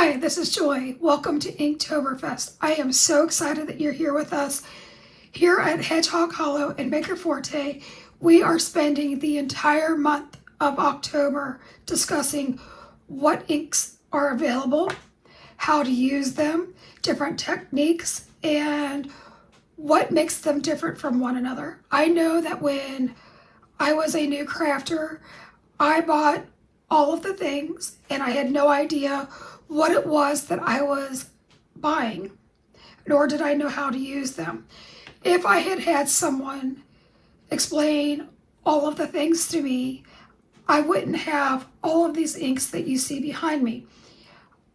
Hi, this is Joy. Welcome to INKtoberfest. I am so excited that you're here with us. Here at Hedgehog Hollow and Maker Forte, we are spending the entire month of October discussing what inks are available, how to use them, different techniques, and what makes them different from one another. I know that when I was a new crafter, I bought all of the things and I had no idea what it was that I was buying, nor did I know how to use them. If I had had someone explain all of the things to me, I wouldn't have all of these inks that you see behind me.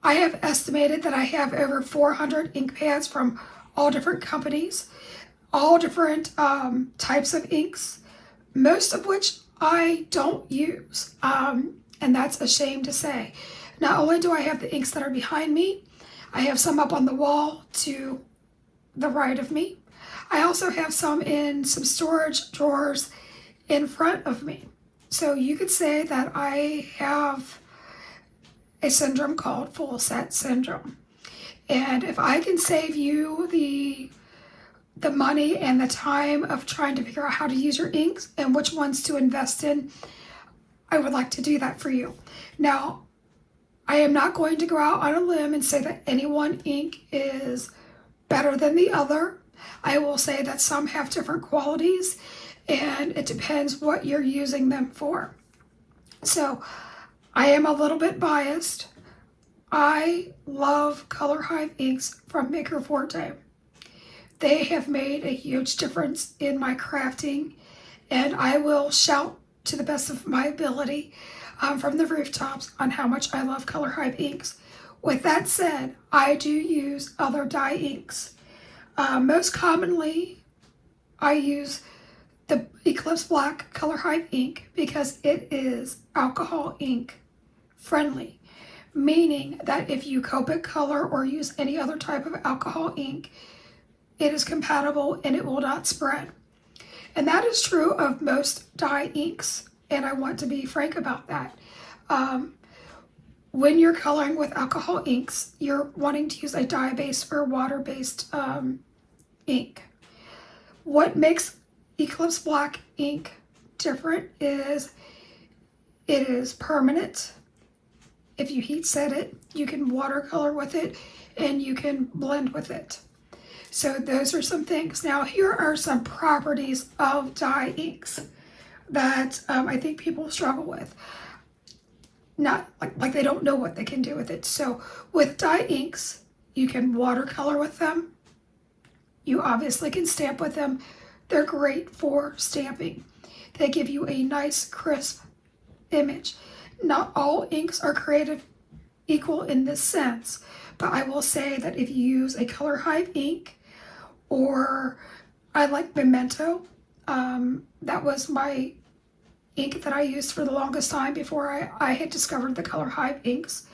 I have estimated that I have over 400 ink pads from all different companies, all different types of inks, most of which I don't use, and that's a shame to say. Not only do I have the inks that are behind me, I have some up on the wall to the right of me. I also have some in some storage drawers in front of me. So you could say that I have a syndrome called full set syndrome. And if I can save you the money and the time of trying to figure out how to use your inks and which ones to invest in, I would like to do that for you. Now, I am not going to go out on a limb and say that any one ink is better than the other. I will say that some have different qualities and it depends what you're using them for. So I am a little bit biased. I love Color Hive inks from Maker Forte. They have made a huge difference in my crafting, and I will shout to the best of my ability from the rooftops on how much I love Color Hive inks. With that said, I do use other dye inks. Most commonly, I use the Eclipse Black Color Hive ink because it is alcohol ink friendly, meaning that if you Copic color or use any other type of alcohol ink, it is compatible and it will not spread. And that is true of most dye inks, and I want to be frank about that. When you're coloring with alcohol inks, you're wanting to use a dye-based or water-based ink. What makes Eclipse Black ink different is it is permanent. If you heat set it, you can watercolor with it and you can blend with it. So those are some things. Now here are some properties of dye inks that I think people struggle with. Not like they don't know what they can do with it. So with dye inks, you can watercolor with them. You obviously can stamp with them. They're great for stamping. They give you a nice crisp image. Not all inks are created equal in this sense, but I will say that if you use a Color Hive ink, or I like Memento, that was my ink that I used for the longest time before I had discovered the Color Hive inks.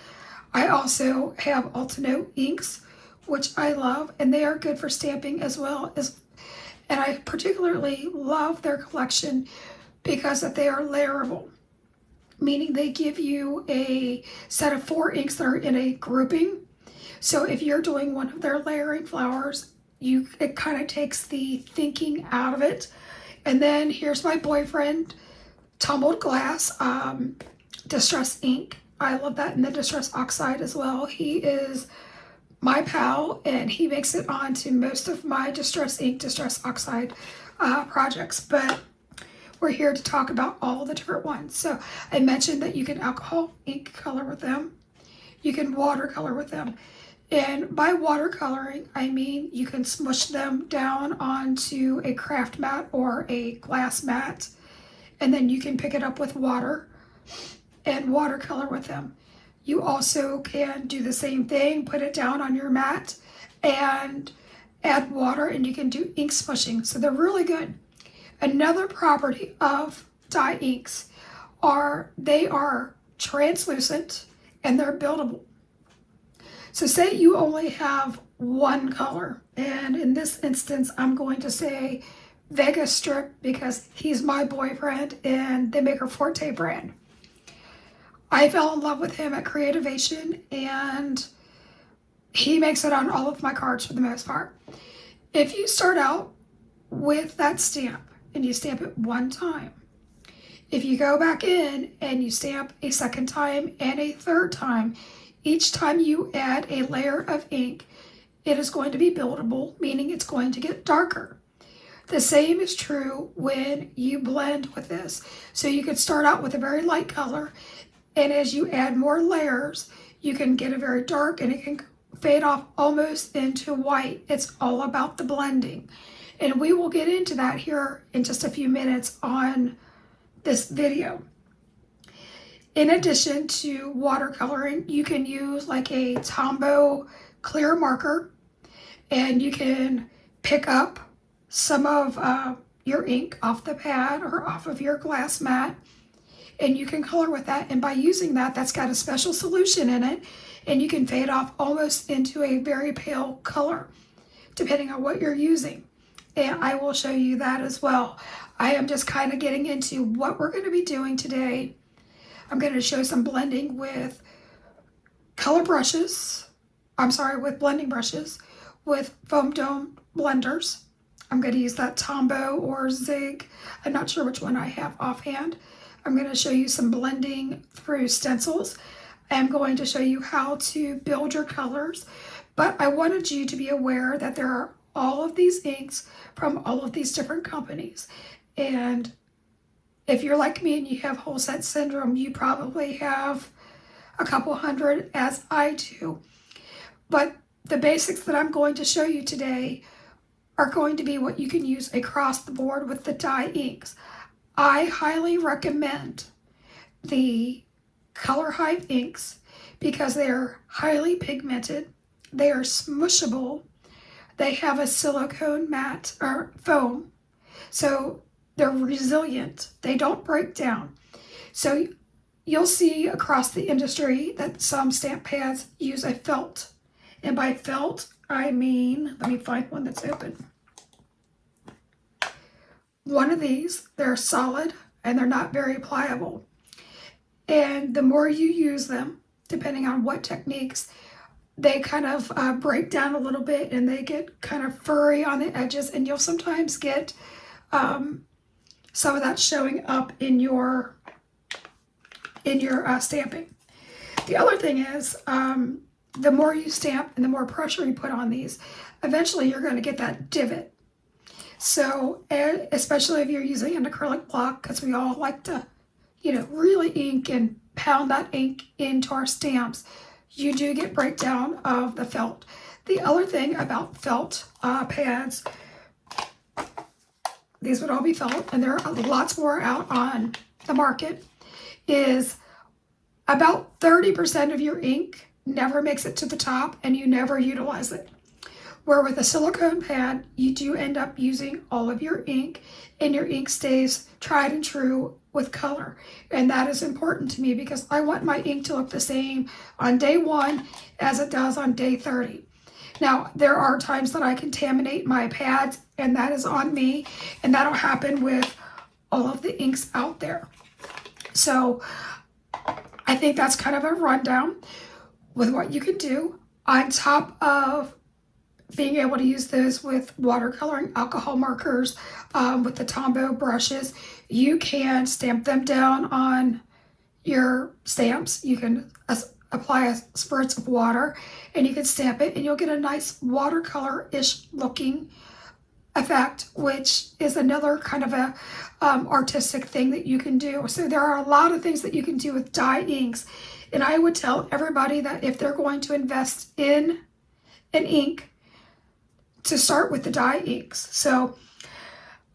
I also have Altino inks, which I love, and they are good for stamping as well as, and I particularly love their collection because that they are layerable, meaning they give you a set of 4 inks that are in a grouping. So if you're doing one of their layering flowers, it kind of takes the thinking out of it. And then here's my boyfriend, Tumbled Glass, Distress ink. I love that, and the Distress Oxide as well. He is my pal, and he makes it onto most of my Distress ink, Distress Oxide projects. But we're here to talk about all the different ones. So I mentioned that you can alcohol ink color with them. You can watercolor with them. And by watercoloring, I mean you can smush them down onto a craft mat or a glass mat, and then you can pick it up with water and watercolor with them. You also can do the same thing, put it down on your mat and add water, and you can do ink smushing. So they're really good. Another property of dye inks they are translucent and they're buildable. So say you only have one color, and in this instance, I'm going to say Vegas Strip because he's my boyfriend and the Maker Forte brand. I fell in love with him at Creativation, and He makes it on all of my cards for the most part. If you start out with that stamp and you stamp it one time, if you go back in and you stamp a second time and a third time, each time you add a layer of ink, it is going to be buildable, meaning it's going to get darker. The same is true when you blend with this. So you can start out with a very light color, and as you add more layers, you can get a very dark and it can fade off almost into white. It's all about the blending. And we will get into that here in just a few minutes on this video. In addition to watercoloring, you can use like a Tombow clear marker, and you can pick up some of your ink off the pad or off of your glass mat, and you can color with that. And by using that, that's got a special solution in it, and you can fade off almost into a very pale color depending on what you're using. And I will show you that as well. I am just kind of getting into what we're going to be doing today. I'm going to show some blending with color brushes. With blending brushes, with foam dome blenders. I'm going to use that Tombow or Zig. I'm not sure which one I have offhand. I'm going to show you some blending through stencils. I'm going to show you how to build your colors. But I wanted you to be aware that there are all of these inks from all of these different companies. And if you're like me and you have whole set syndrome, you probably have a couple hundred, as I do. But the basics that I'm going to show you today are going to be what you can use across the board with the dye inks. I highly recommend the Color Hive inks because they are highly pigmented, they are smushable, they have a silicone mat or foam, so they're resilient, they don't break down. So you'll see across the industry that some stamp pads use a felt. And by felt, I mean, let me find one that's open. One of these, they're solid and they're not very pliable. And the more you use them, depending on what techniques, they kind of break down a little bit and they get kind of furry on the edges, and you'll sometimes get some of that showing up in your stamping. The other thing is, the more you stamp and the more pressure you put on these, eventually you're going to get that divot. So, especially if you're using an acrylic block, because we all like to, really ink and pound that ink into our stamps, you do get breakdown of the felt. The other thing about felt pads, these would all be felt, and there are lots more out on the market, is about 30% of your ink never makes it to the top and you never utilize it. Where with a silicone pad, you do end up using all of your ink, and your ink stays tried and true with color. And that is important to me because I want my ink to look the same on day 1 as it does on day 30. Now, there are times that I contaminate my pads, and that is on me, and that'll happen with all of the inks out there. So I think that's kind of a rundown with what you can do on top of being able to use those with watercoloring alcohol markers, with the Tombow brushes. You can stamp them down on your stamps. You can apply a spritz of water and you can stamp it, and you'll get a nice watercolor-ish looking effect, which is another kind of a artistic thing that you can do. So there are a lot of things that you can do with dye inks, and I would tell everybody that if they're going to invest in an ink, to start with the dye inks. So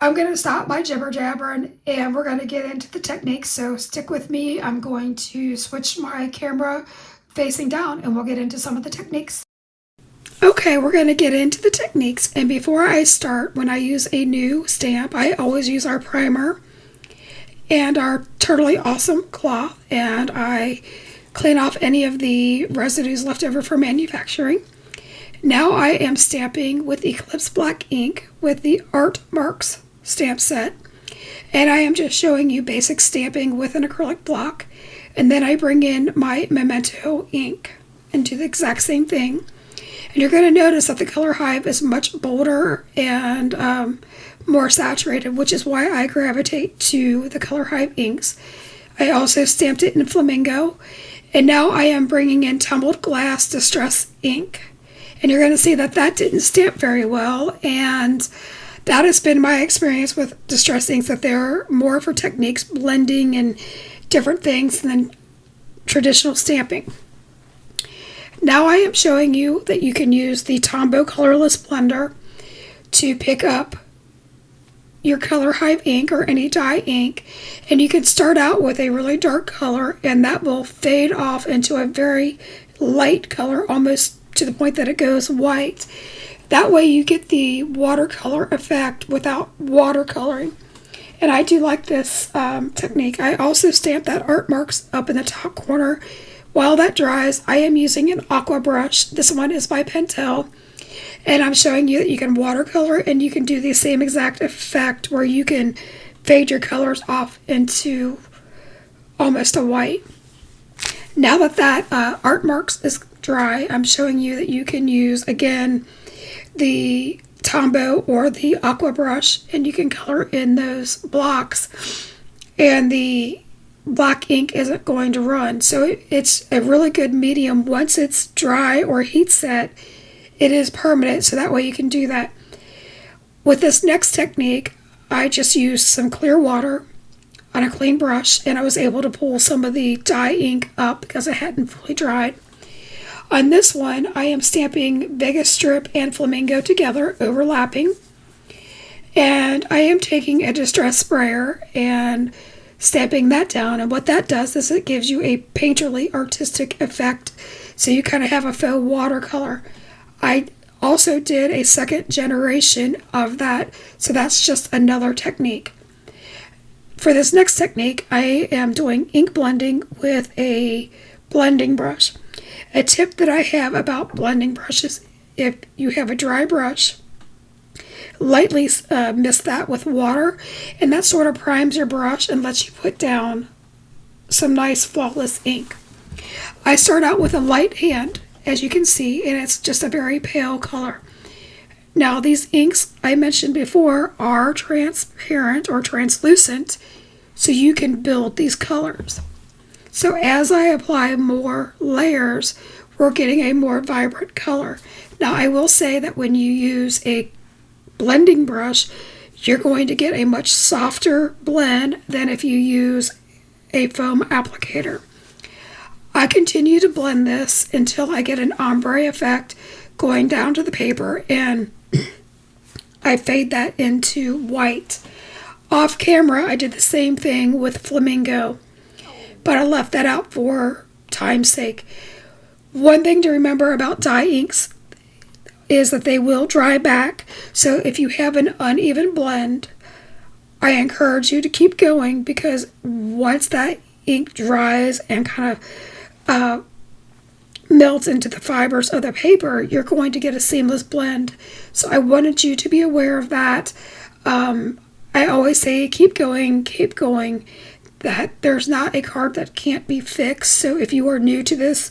I'm going to stop my jibber jabbering and we're going to get into the techniques. So stick with me. I'm going to switch my camera facing down and we'll get into some of the techniques. Okay, we're going to get into the techniques. And before I start, when I use a new stamp, I always use our primer and our Turtley Awesome cloth, and I clean off any of the residues left over from manufacturing. Now I am stamping with Eclipse black ink with the Art Marks stamp set, and I am just showing you basic stamping with an acrylic block, and then I bring in my Memento ink and do the exact same thing. And you're going to notice that the color Hive is much bolder and more saturated, which is why I gravitate to the color Hive inks. I also stamped it in Flamingo, and now I am bringing in Tumbled Glass Distress ink. And you're going to see that that didn't stamp very well, and that has been my experience with distress inks, that they're more for techniques, blending and different things than traditional stamping. Now I am showing you that you can use the Tombow colorless blender to pick up your color Hive ink or any dye ink, and you can start out with a really dark color, and that will fade off into a very light color, almost to the point that it goes white. That way you get the watercolor effect without watercoloring. And I do like this technique. I also stamp that art marks up in the top corner. While that dries, I am using an aqua brush. This one is by Pentel. And I'm showing you that you can watercolor, and you can do the same exact effect where you can fade your colors off into almost a white. Now that that art marks is dry, I'm showing you that you can use, again, the Tombow or the aqua brush, and you can color in those blocks, and the black ink isn't going to run. So it's a really good medium. Once it's dry or heat set, it is permanent, so that way you can do that. With this next technique, I just used some clear water on a clean brush, and I was able to pull some of the dye ink up because it hadn't fully dried. On this one, I am stamping Vegas Strip and Flamingo together, overlapping. And I am taking a distress sprayer and stamping that down. And what that does is it gives you a painterly artistic effect. So you kind of have a faux watercolor. I also did a second generation of that. So that's just another technique. For this next technique, I am doing ink blending with a blending brush. A tip that I have about blending brushes, if you have a dry brush, lightly mist that with water, and that sort of primes your brush and lets you put down some nice flawless ink. I start out with a light hand, as you can see, and it's just a very pale color. Now these inks I mentioned before are transparent or translucent, so you can build these colors. So as I apply more layers, we're getting a more vibrant color. Now I will say that when you use a blending brush, you're going to get a much softer blend than if you use a foam applicator. I continue to blend this until I get an ombre effect going down to the paper, and I fade that into white. Off camera, I did the same thing with Flamingo, but I left that out for time's sake. One thing to remember about dye inks is that they will dry back. So if you have an uneven blend, I encourage you to keep going, because once that ink dries and kind of melts into the fibers of the paper, you're going to get a seamless blend. So I wanted you to be aware of that. I always say keep going, that there's not a card that can't be fixed. So if you are new to this,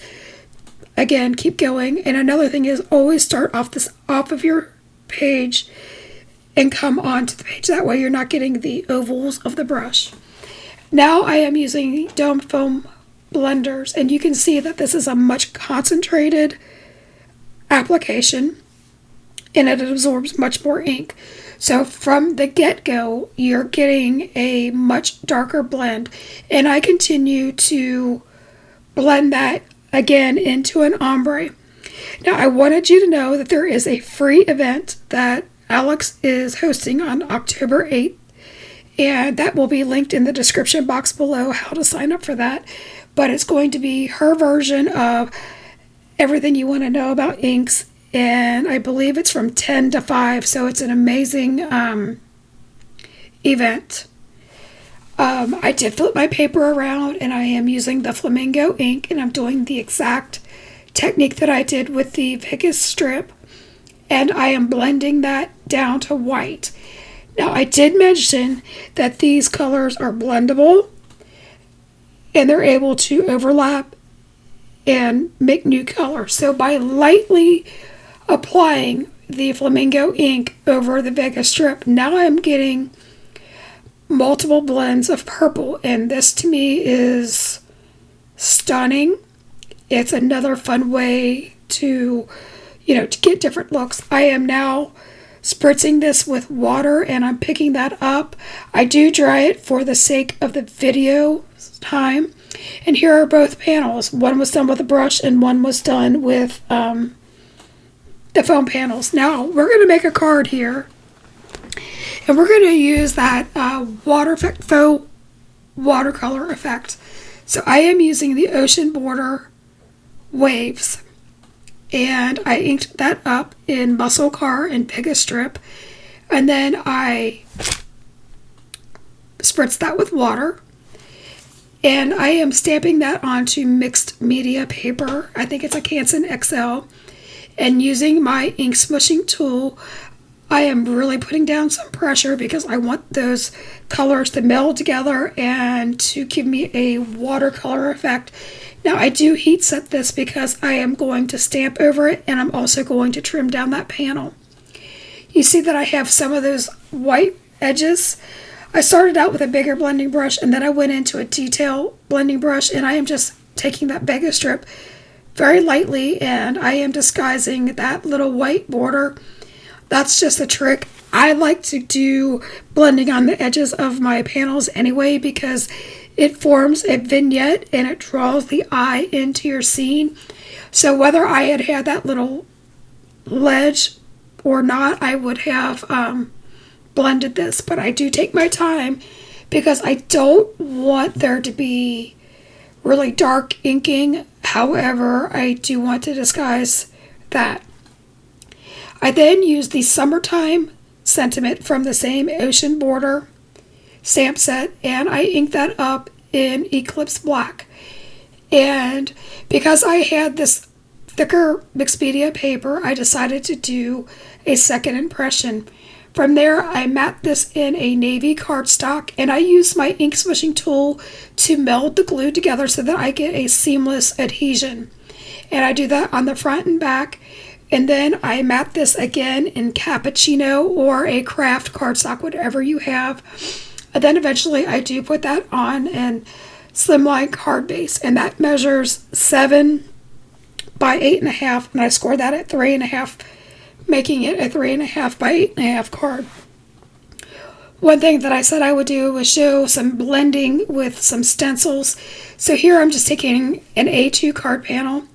again, keep going. And another thing is always start off of your page and come onto the page. That way you're not getting the ovals of the brush. Now I am using dome foam blenders, and you can see that this is a much concentrated application, and it absorbs much more ink. So from the get-go, you're getting a much darker blend, and I continue to blend that again into an ombre. Now I wanted you to know that there is a free event that Alex is hosting on October 8th, and that will be linked in the description box below how to sign up for that. But it's going to be her version of everything you want to know about inks, and I believe it's from 10 to 5, so it's an amazing event. I did flip my paper around, and I am using the Flamingo ink, and I'm doing the exact technique that I did with the Vegas strip, and I am blending that down to white. Now I did mention that these colors are blendable, and they're able to overlap and make new colors. So by lightly applying the Flamingo ink over the Vega strip, now I'm getting multiple blends of purple, and this to me is stunning. It's another fun way to, to get different looks. I am now spritzing this with water, and I'm picking that up. I do dry it for the sake of the video time. And here are both panels. One was done with a brush and one was done with the foam panels. Now we're going to make a card here, and we're going to use that water effect, faux watercolor effect. So I am using the Ocean Border Waves, and I inked that up in Muscle Car and Pega Strip, and then I spritzed that with water, and I am stamping that onto mixed media paper. I think it's a Canson XL, and using my ink smushing tool, I am really putting down some pressure because I want those colors to meld together and to give me a watercolor effect. Now I do heat set this because I am going to stamp over it, and I'm also going to trim down that panel. You see that I have some of those white edges. I started out with a bigger blending brush, and then I went into a detail blending brush, and I am just taking that Vega strip very lightly, and I am disguising that little white border. That's just a trick. I like to do blending on the edges of my panels anyway because it forms a vignette and it draws the eye into your scene. So whether I had that little ledge or not, I would have blended this. But I do take my time because I don't want there to be really dark inking. However, I do want to disguise that. I then use the Summertime Sentiment from the same Ocean Border stamp set, and I ink that up in Eclipse Black. And because I had this thicker mixed media paper, I decided to do a second impression. From there, I matte this in a navy cardstock, and I use my ink swishing tool to meld the glue together so that I get a seamless adhesion. And I do that on the front and back. And then I matte this again in Cappuccino or a craft cardstock, whatever you have. And then eventually I do put that on in slimline card base, and that measures 7 by 8.5, and I scored that at 3.5, making it a 3.5 by 8.5 card. One thing that I said I would do was show some blending with some stencils. So here I'm just taking an A2 card panel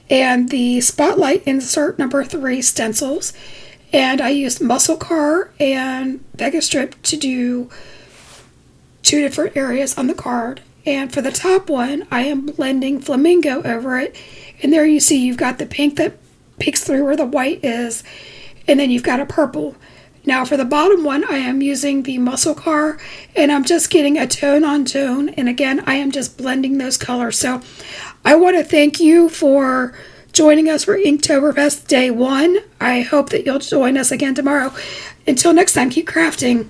and the Spotlight Insert number 3 stencils, and I used Muscle Car and Vega Strip to do 2 different areas on the card. And for the top one, I am blending Flamingo over it, and there you see you've got the pink that peeks through where the white is, and then you've got a purple. Now for the bottom one, I am using the Muscle Car, and I'm just getting a tone on tone, and again, I am just blending those colors. So I want to thank you for joining us for Inktoberfest Day 1. I hope that you'll join us again tomorrow. Until next time, keep crafting.